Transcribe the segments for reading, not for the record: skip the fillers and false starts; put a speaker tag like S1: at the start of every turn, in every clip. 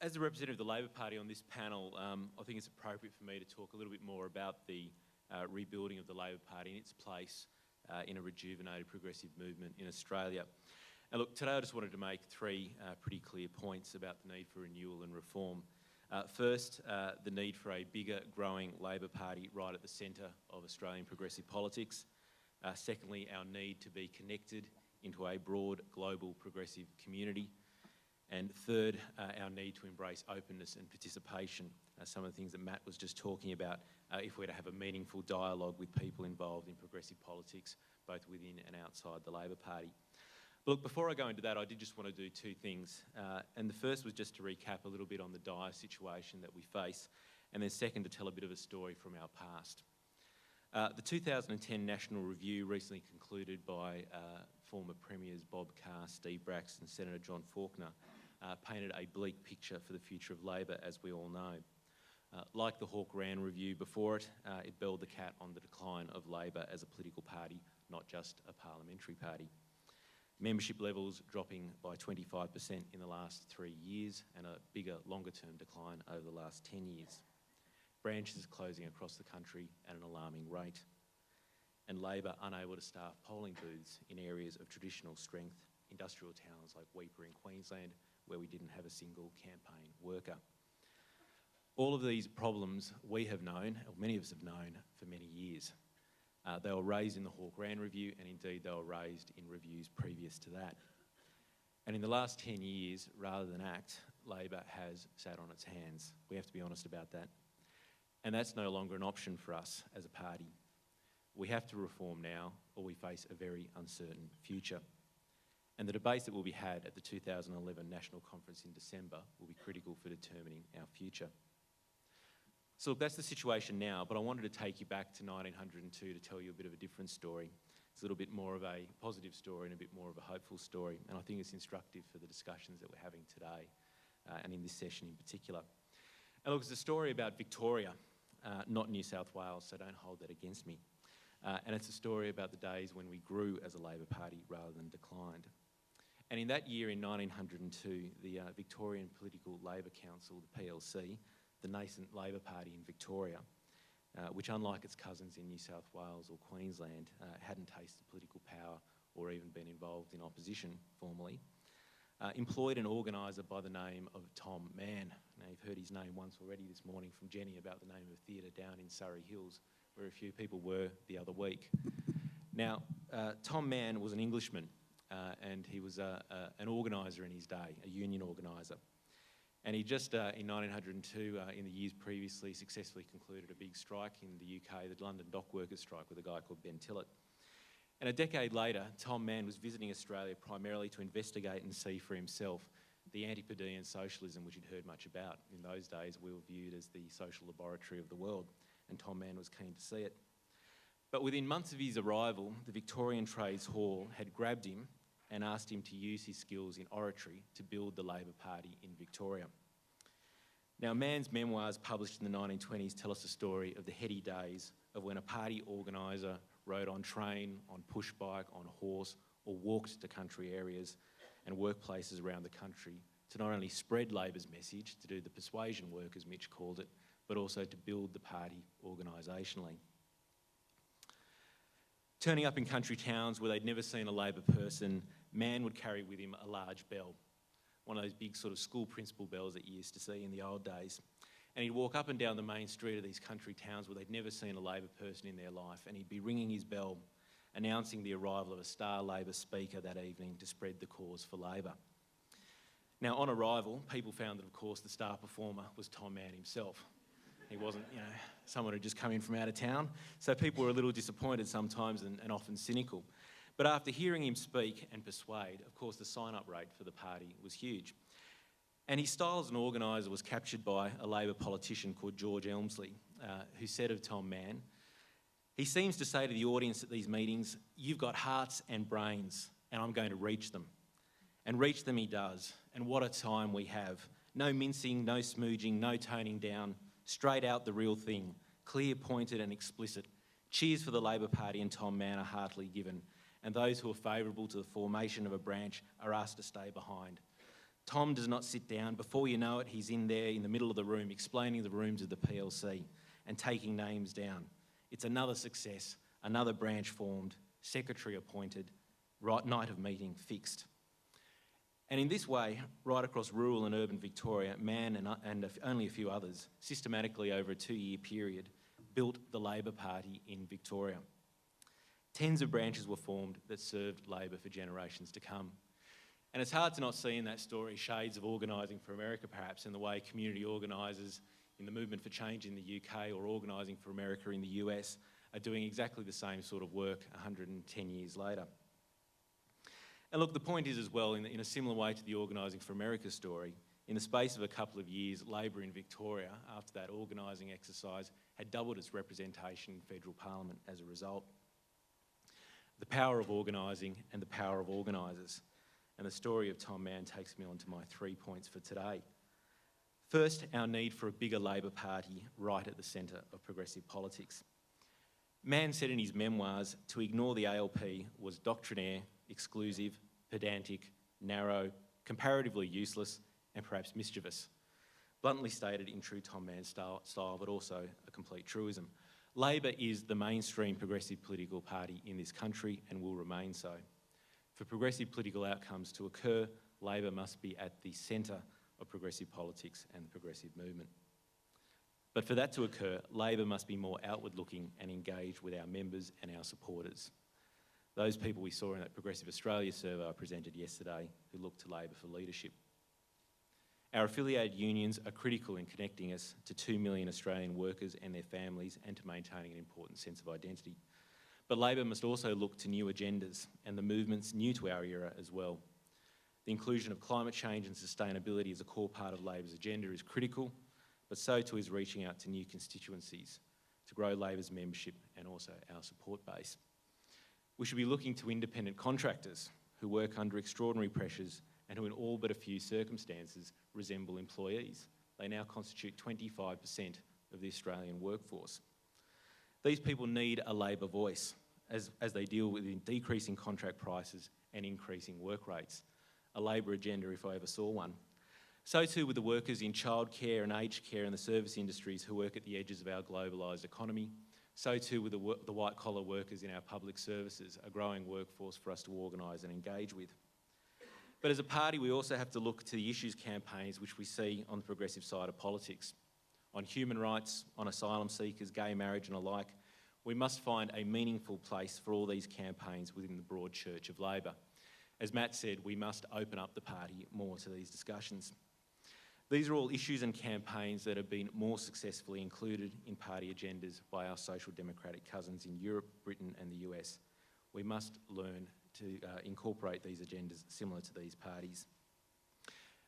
S1: As a representative of the Labor Party on this panel, I think it's appropriate for me to talk a little bit more about the rebuilding of the Labor Party and its place in a rejuvenated progressive movement in Australia. And look, today I just wanted to make three pretty clear points about the need for renewal and reform. First, the need for a bigger, growing Labor Party right at the centre of Australian progressive politics. Secondly, our need to be connected into a broad global progressive community. And third, our need to embrace openness and participation, some of the things that Matt was just talking about, if we're to have a meaningful dialogue with people involved in progressive politics, both within and outside the Labor Party. But look, before I go into that, I did just want to do two things. And the first was just to recap a little bit on the dire situation that we face, and then second, to tell a bit of a story from our past. The 2010 National Review, recently concluded by former Premiers Bob Carr, Steve Bracks and Senator John Faulkner, painted a bleak picture for the future of Labor, as we all know. Like the Hawke-Rann Review before it, it belled the cat on the decline of Labor as a political party, not just a parliamentary party. Membership levels dropping by 25% in the last 3 years and a bigger, longer-term decline over the last 10 years. Branches closing across the country at an alarming rate. And Labor unable to staff polling booths in areas of traditional strength, industrial towns like Weipa in Queensland, where we didn't have a single campaign worker. All of these problems we have known, or many of us have known, for many years. They were raised in the Hawke-Rann Review, and indeed they were raised in reviews previous to that. And in the last 10 years, rather than act, Labor has sat on its hands. We have to be honest about that. And that's no longer an option for us as a party. We have to reform now, or we face a very uncertain future. And the debates that will be had at the 2011 National Conference in December will be critical for determining our future. So look, that's the situation now, but I wanted to take you back to 1902 to tell you a bit of a different story. It's a little bit more of a positive story and a bit more of a hopeful story, and I think it's instructive for the discussions that we're having today, and in this session in particular. And look, it's a story about Victoria, not New South Wales, so don't hold that against me. And it's a story about the days when we grew as a Labor Party rather than declined. And in that year, in 1902, the Victorian Political Labour Council, the PLC, the nascent Labor Party in Victoria, which unlike its cousins in New South Wales or Queensland, hadn't tasted political power or even been involved in opposition formally, employed an organiser by the name of Tom Mann. Now, you've heard his name once already this morning from Jenny about the name of a theatre down in Surrey Hills, where a few people were the other week. Now, Tom Mann was an Englishman, and he was an organiser in his day, a union organiser. And he just, in 1902, in the years previously, successfully concluded a big strike in the UK, the London Dock Workers' strike, with a guy called Ben Tillett. And a decade later, Tom Mann was visiting Australia primarily to investigate and see for himself the Antipodean socialism, which he'd heard much about. In those days, we were viewed as the social laboratory of the world, and Tom Mann was keen to see it. But within months of his arrival, the Victorian Trades Hall had grabbed him and asked him to use his skills in oratory to build the Labor Party in Victoria. Now, Mann's memoirs, published in the 1920s, tell us a story of the heady days of when a party organiser rode on train, on push bike, on horse, or walked to country areas and workplaces around the country to not only spread Labor's message, to do the persuasion work, as Mitch called it, but also to build the party organisationally. Turning up in country towns where they'd never seen a Labor person, Mann would carry with him a large bell, one of those big sort of school principal bells that you used to see in the old days. And he'd walk up and down the main street of these country towns where they'd never seen a Labor person in their life, and he'd be ringing his bell, announcing the arrival of a star Labor speaker that evening to spread the cause for Labor. Now, on arrival, people found that, of course, the star performer was Tom Mann himself. He wasn't, someone who'd just come in from out of town. So people were a little disappointed sometimes and often cynical. But after hearing him speak and persuade, of course, the sign-up rate for the party was huge. And his style as an organiser was captured by a Labor politician called George Elmsley, who said of Tom Mann, "He seems to say to the audience at these meetings, 'You've got hearts and brains, and I'm going to reach them.' And reach them he does, and what a time we have. No mincing, no smooching, no toning down, straight out the real thing, clear, pointed and explicit. Cheers for the Labor Party and Tom Mann are heartily given, and those who are favourable to the formation of a branch are asked to stay behind. Tom does not sit down. Before you know it, he's in there in the middle of the room explaining the rooms of the PLC and taking names down. It's another success, another branch formed, secretary appointed, night of meeting fixed. And in this way, right across rural and urban Victoria, Mann and only a few others, systematically over a 2-year period, built the Labor Party in Victoria. Tens of branches were formed that served Labor for generations to come. And it's hard to not see in that story shades of organising for America, perhaps, in the way community organisers in the movement for change in the UK or organising for America in the US are doing exactly the same sort of work 110 years later. And look, the point is as well, in a similar way to the Organising for America story, in the space of a couple of years, Labor in Victoria, after that organising exercise, had doubled its representation in federal parliament as a result. The power of organising and the power of organisers. And the story of Tom Mann takes me on to my 3 points for today. First, our need for a bigger Labor Party right at the centre of progressive politics. Mann said in his memoirs, to ignore the ALP was doctrinaire, exclusive, pedantic, narrow, comparatively useless, and perhaps mischievous. Bluntly stated in true Tom Mann style, but also a complete truism. Labor is the mainstream progressive political party in this country and will remain so. For progressive political outcomes to occur, Labor must be at the centre of progressive politics and the progressive movement. But for that to occur, Labor must be more outward-looking and engaged with our members and our supporters. Those people we saw in that Progressive Australia survey I presented yesterday who look to Labor for leadership. Our affiliated unions are critical in connecting us to 2 million Australian workers and their families and to maintaining an important sense of identity. But Labor must also look to new agendas and the movements new to our era as well. The inclusion of climate change and sustainability as a core part of Labor's agenda is critical, but so too is reaching out to new constituencies to grow Labor's membership and also our support base. We should be looking to independent contractors who work under extraordinary pressures and who in all but a few circumstances resemble employees. They now constitute 25% of the Australian workforce. These people need a Labor voice as they deal with decreasing contract prices and increasing work rates. A Labor agenda if I ever saw one. So too with the workers in childcare and aged care and the service industries who work at the edges of our globalised economy. So too with the white-collar workers in our public services, a growing workforce for us to organise and engage with. But as a party, we also have to look to the issues campaigns which we see on the progressive side of politics. On human rights, on asylum seekers, gay marriage and alike, we must find a meaningful place for all these campaigns within the broad church of Labor. As Matt said, we must open up the party more to these discussions. These are all issues and campaigns that have been more successfully included in party agendas by our social democratic cousins in Europe, Britain and the US. We must learn to incorporate these agendas similar to these parties.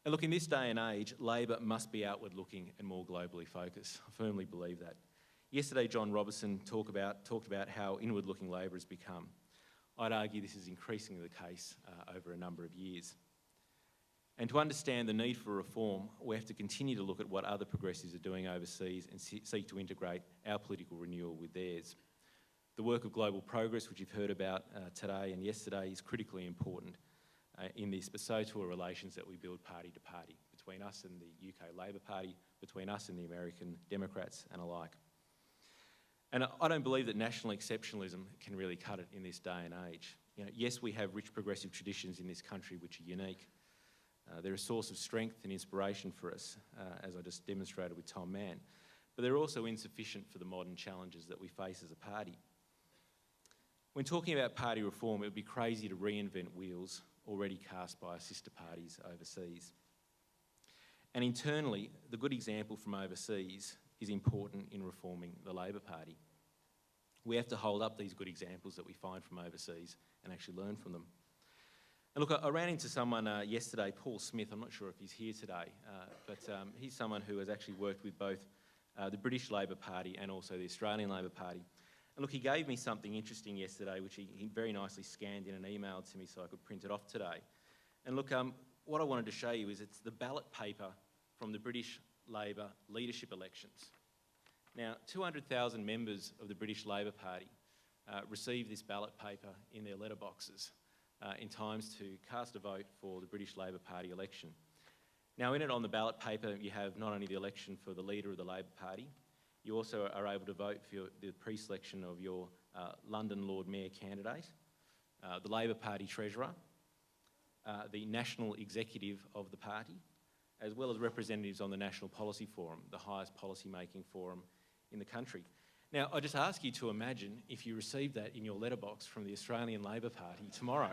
S1: And look, in this day and age, Labor must be outward looking and more globally focused. I firmly believe that. Yesterday, John Robertson talked about how inward looking Labor has become. I'd argue this is increasingly the case over a number of years. And to understand the need for reform, we have to continue to look at what other progressives are doing overseas and seek to integrate our political renewal with theirs. The work of global progress, which you've heard about today and yesterday, is critically important in this, but so too are relations that we build party to party, between us and the UK Labor Party, between us and the American Democrats and alike. And I don't believe that national exceptionalism can really cut it in this day and age. You know, yes, we have rich progressive traditions in this country which are unique. They're a source of strength and inspiration for us, as I just demonstrated with Tom Mann, but they're also insufficient for the modern challenges that we face as a party. When talking about party reform, it would be crazy to reinvent wheels already cast by our sister parties overseas. And internally, the good example from overseas is important in reforming the Labor Party. We have to hold up these good examples that we find from overseas and actually learn from them. And look, I ran into someone yesterday, Paul Smith. I'm not sure if he's here today, but he's someone who has actually worked with both the British Labor Party and also the Australian Labor Party. And look, he gave me something interesting yesterday, which he very nicely scanned in and emailed to me so I could print it off today. And look, what I wanted to show you is it's the ballot paper from the British Labor leadership elections. Now, 200,000 members of the British Labor Party received this ballot paper in their letterboxes in times to cast a vote for the British Labor Party election. Now, in it on the ballot paper, you have not only the election for the leader of the Labor Party, you also are able to vote for the pre-selection of your London Lord Mayor candidate, the Labor Party Treasurer, the National Executive of the party, as well as representatives on the National Policy Forum, the highest policy-making forum in the country. Now, I just ask you to imagine if you received that in your letterbox from the Australian Labor Party tomorrow.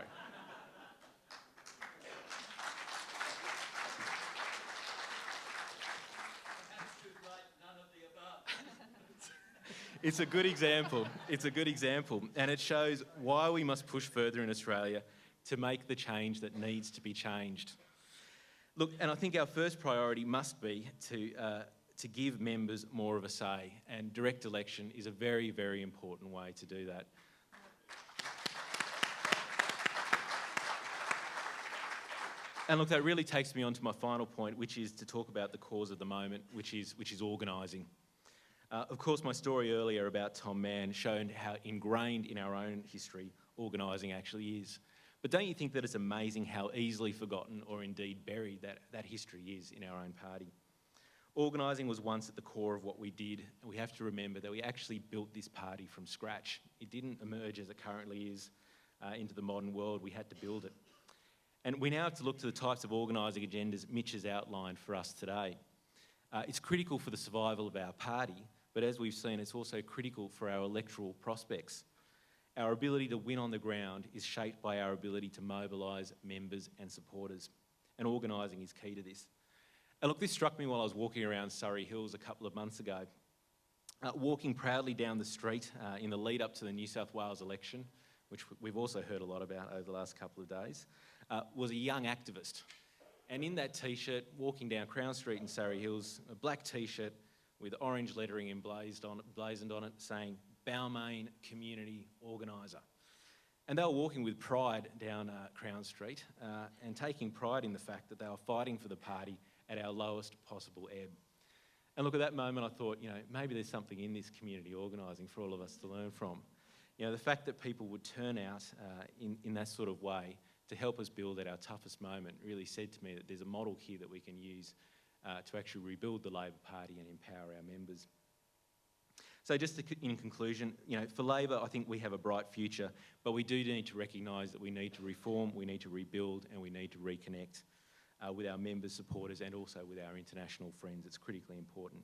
S1: It's a good example. It's a good example. And it shows why we must push further in Australia to make the change that needs to be changed. Look, and I think our first priority must be to give members more of a say, and direct election is a very, very important way to do that. And look, that really takes me on to my final point, which is to talk about the cause of the moment, which is organising. Of course, my story earlier about Tom Mann showed how ingrained in our own history organising actually is. But don't you think that it's amazing how easily forgotten or indeed buried that history is in our own party? Organising was once at the core of what we did, and we have to remember that we actually built this party from scratch. It didn't emerge as it currently is into the modern world. We had to build it. And we now have to look to the types of organising agendas Mitch has outlined for us today. It's critical for the survival of our party, but as we've seen, it's also critical for our electoral prospects. Our ability to win on the ground is shaped by our ability to mobilise members and supporters, and organising is key to this. And look, this struck me while I was walking around Surrey Hills a couple of months ago. Walking proudly down the street in the lead up to the New South Wales election, which we've also heard a lot about over the last couple of days, was a young activist. And in that T-shirt, walking down Crown Street in Surrey Hills, a black T-shirt with orange lettering emblazoned on it saying, Balmain Community Organiser. And they were walking with pride down Crown Street and taking pride in the fact that they were fighting for the party at our lowest possible ebb. And look, at that moment I thought, maybe there's something in this community organising for all of us to learn from. The fact that people would turn out in that sort of way to help us build at our toughest moment really said to me that there's a model here that we can use to actually rebuild the Labor Party and empower our members. So just in conclusion, for Labor, I think we have a bright future, but we do need to recognise that we need to reform, we need to rebuild, and we need to reconnect with our members, supporters, and also with our international friends. It's critically important.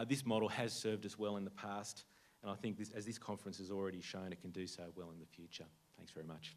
S1: This model has served us well in the past, and I think as this conference has already shown, it can do so well in the future. Thanks very much.